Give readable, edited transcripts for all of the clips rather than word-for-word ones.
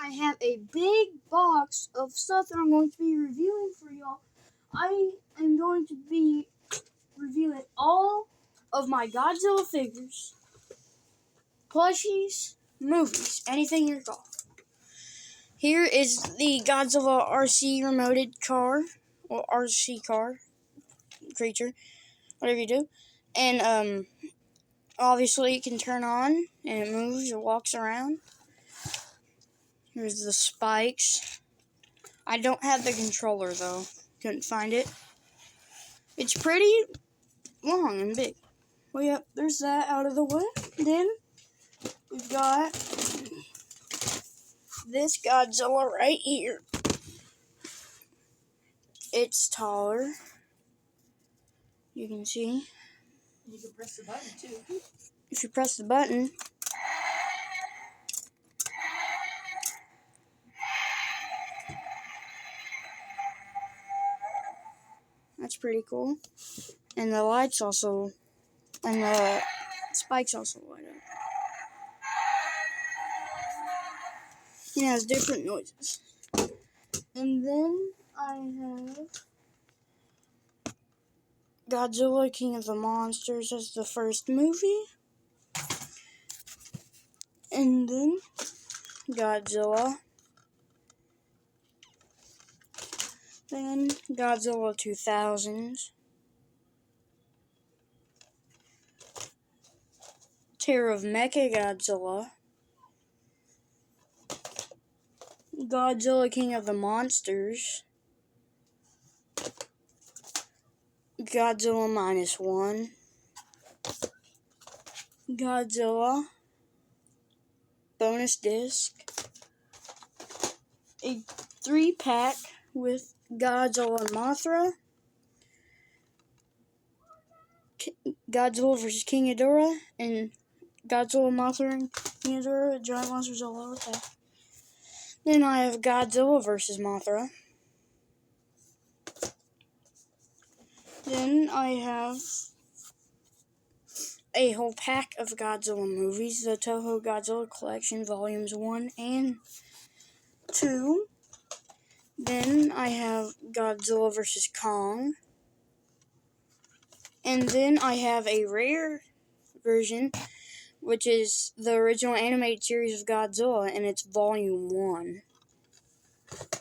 I have a big box of stuff that I'm going to be reviewing for y'all. I am going to be reviewing all of my Godzilla figures, plushies, movies, anything you call. Here is the Godzilla RC remoted car, or RC car, creature, whatever you do. And obviously it can turn on, and it moves, it walks around. Here's the spikes. I don't have the controller though. Couldn't find it. It's pretty long and big. Well, yep, there's that out of the way. Then we've got this Godzilla right here. It's taller. You can see. You can press the button too. If you press the button, that's pretty cool. And the lights also, and the spikes also light up. It has different noises. And then I have Godzilla King of the Monsters as the first movie. And then Godzilla. Then Godzilla 2000s. Terror of Mechagodzilla. Godzilla King of the Monsters. Godzilla -1. Godzilla bonus disc. A 3-pack with Godzilla and Mothra. Godzilla vs. King Ghidorah, and Godzilla, Mothra, and King Ghidorah, giant monsters all over that. Then I have Godzilla vs. Mothra. Then I have a whole pack of Godzilla movies, the Toho Godzilla Collection Volumes 1 and 2. Then I have Godzilla vs. Kong. And then I have a rare version, which is the original animated series of Godzilla, and it's Volume 1.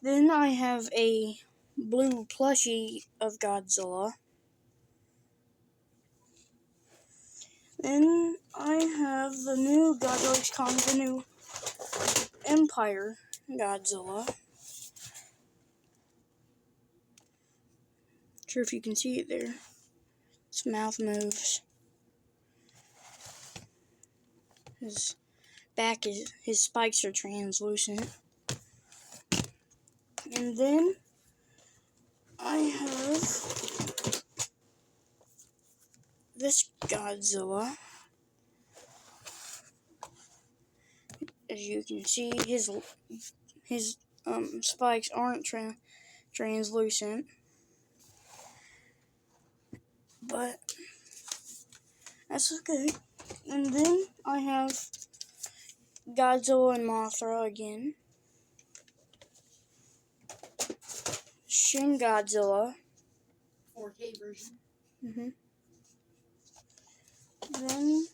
Then I have a blue plushie of Godzilla. Then I have the new Godzilla x Kong, the new Empire Godzilla. Not sure if you can see it there. His mouth moves. His back his spikes are translucent. And then I have this Godzilla. As you can see, his spikes aren't translucent, but that's okay. And then I have Godzilla and Mothra again. Shin Godzilla. 4K version. Then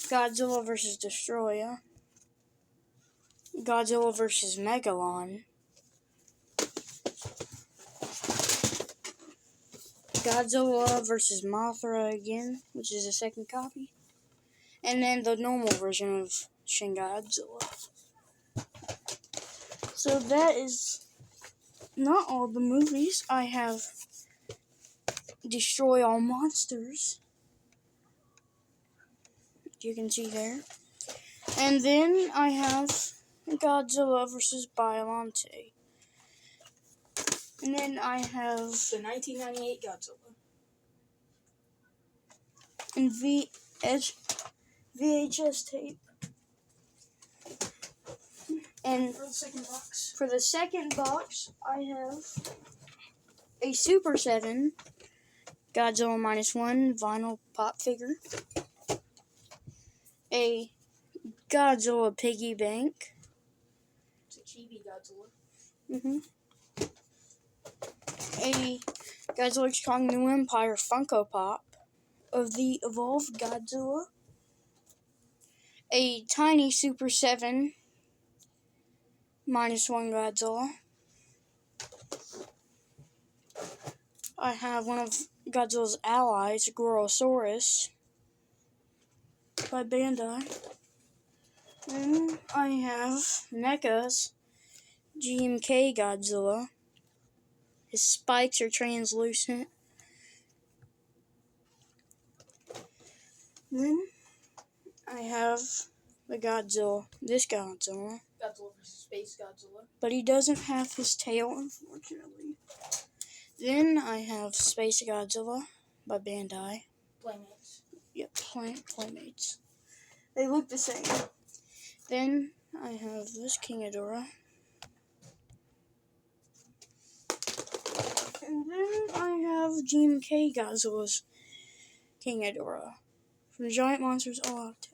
Godzilla vs. Destroyer. Godzilla vs. Megalon. Godzilla vs. Mothra again, which is a second copy. And then the normal version of Shin Godzilla. So that is not all the movies. I have Destroy All Monsters. You can see there. And then I have Godzilla vs. Biollante. And then I have the 1998 Godzilla. And VHS tape. And for the second box, I have a Super 7 Godzilla -1 vinyl pop figure, a Godzilla piggy bank, It's a chibi Godzilla. A Godzilla X Kong New Empire Funko Pop of the Evolved Godzilla. A tiny Super 7 -1 Godzilla. I have one of Godzilla's allies, Gorosaurus, by Bandai. Then I have NECA's GMK Godzilla. His spikes are translucent. Then I have the Godzilla, this Godzilla. Godzilla vs. Space Godzilla. But he doesn't have his tail, unfortunately. Then I have Space Godzilla by Bandai. Playmates. Yep, Playmates. They look the same. Then I have this King Ghidorah. And then I have GMK Godzilla's King Ghidorah from Giant Monsters All Out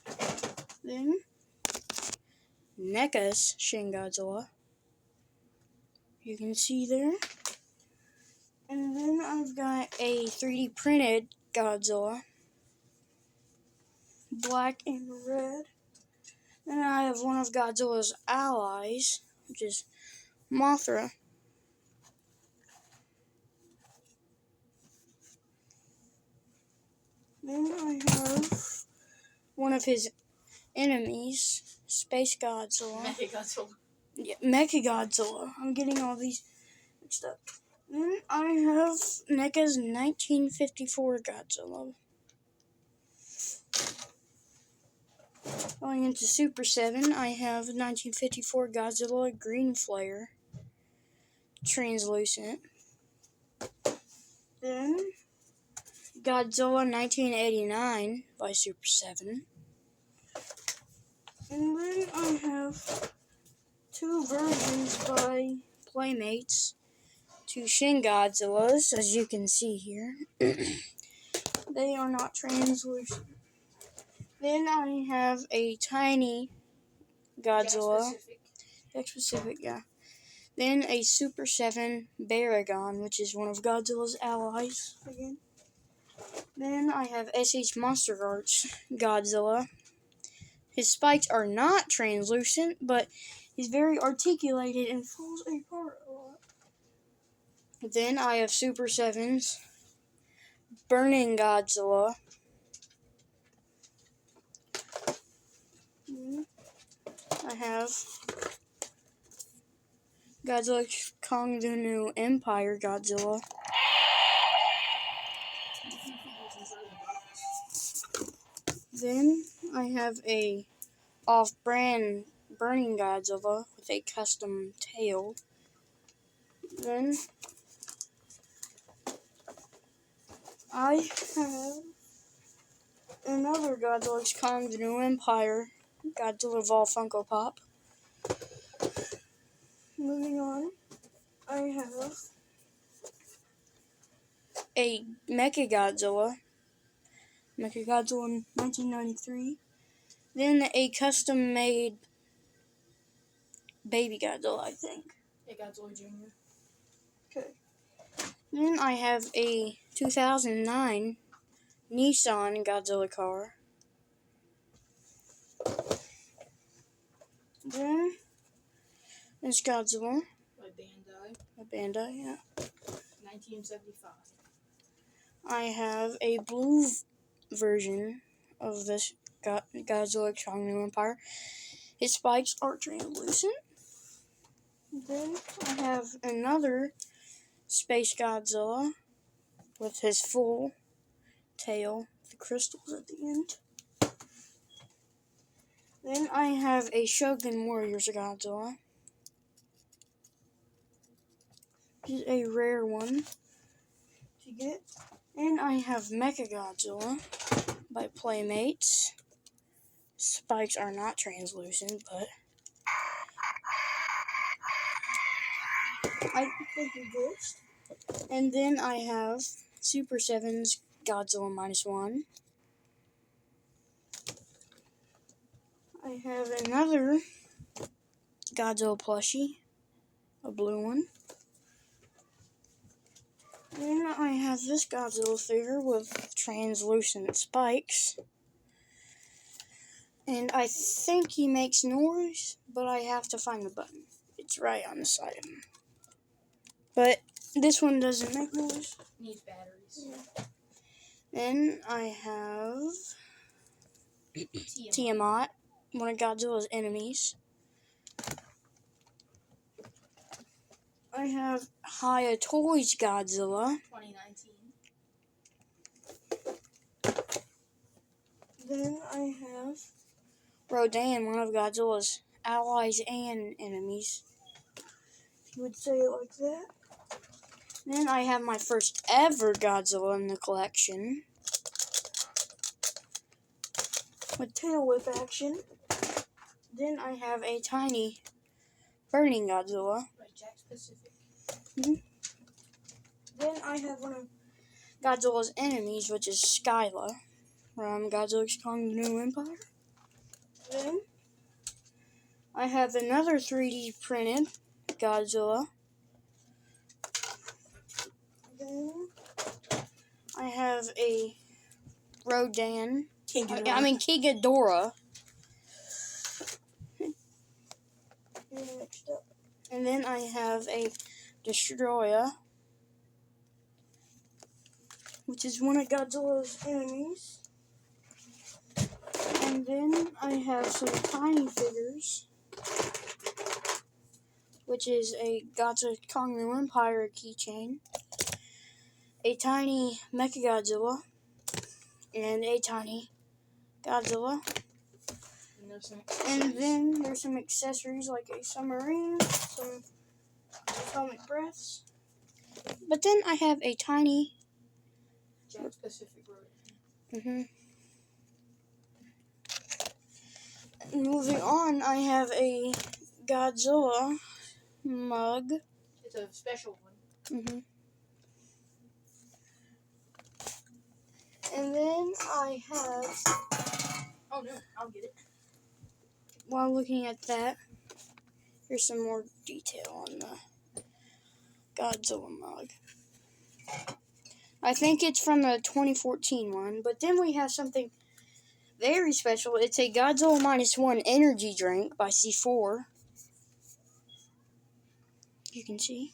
Attack. Then NECA's Shin Godzilla. You can see there. And then I've got a 3D printed Godzilla. Black and red. Then I have one of Godzilla's allies, which is Mothra. Then I have one of his enemies, Space Godzilla. Mechagodzilla. Yeah, Mechagodzilla. I'm getting all these mixed up. Then I have NECA's 1954 Godzilla. Going into Super 7, I have 1954 Godzilla Green Flare. Translucent. Then Godzilla 1989 by Super 7. And then I have two versions by Playmates. Two Shin Godzillas, as you can see here. They are not translucent. Then I have a tiny Godzilla. Jack Pacific, yeah. Then a Super 7 Baragon, which is one of Godzilla's allies again. Then I have SH Monster Arts Godzilla. His spikes are not translucent, but he's very articulated and falls apart a lot. Then I have Super 7's Burning Godzilla. I have Godzilla X Kong the New Empire Godzilla. Then I have a off-brand Burning Godzilla with a custom tail. Then I have another Godzilla X Kong the New Empire Godzilla Evolved Funko Pop. Moving on, I have a Mechagodzilla 1993. Then a custom-made Baby Godzilla, I think. Hey, Godzilla Jr. Okay. Then I have a 2009 Nissan Godzilla car. Then there's Godzilla. By Bandai, yeah. 1975. I have a blue version of this Godzilla X Kong New Empire. His spikes are translucent. Then I have another Space Godzilla with his full tail, the crystals at the end. Then I have a Shogun Warriors Godzilla. This is a rare one to get. And I have Mechagodzilla by Playmates. Spikes are not translucent, but I think they're good. And then I have Super 7's Godzilla -1. I have another Godzilla plushie, a blue one. Then I have this Godzilla figure with translucent spikes. And I think he makes noise, but I have to find the button. It's right on the side of him. But this one doesn't make noise. Needs batteries. Yeah. Then I have Tiamat, one of Godzilla's enemies. I have Hayatoy's Godzilla. 2019. Then I have Rodan, one of Godzilla's allies and enemies. If you would say it like that. Then I have my first ever Godzilla in the collection. With tail whip action. Then I have a tiny burning Godzilla. By Jack Pacific. Then I have one of Godzilla's enemies, which is Skyla, from Godzilla's Kong the New Empire. Then I have another 3D printed Godzilla. Then I have a Rodan. Kigadora. And then I have a Destroyer, which is one of Godzilla's enemies. And then I have some tiny figures, which is a Godzilla Kong the New Empire keychain, a tiny Mechagodzilla, and a tiny Godzilla. And then there's some accessories like a submarine, some atomic breaths. But then I have a tiny Jack Pacific Road. Moving on, I have a Godzilla mug. It's a special one. And then I have, Oh no, I'll get it. while looking at that, here's some more detail on the Godzilla mug. I think it's from the 2014 one, but then we have something very special. It's a Godzilla -1 energy drink by C4. You can see.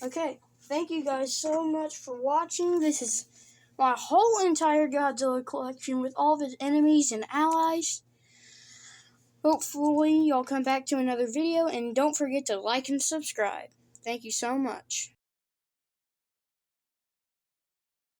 Okay, thank you guys so much for watching. This is my whole entire Godzilla collection with all of his enemies and allies. Hopefully, y'all come back to another video, and don't forget to like and subscribe. Thank you so much.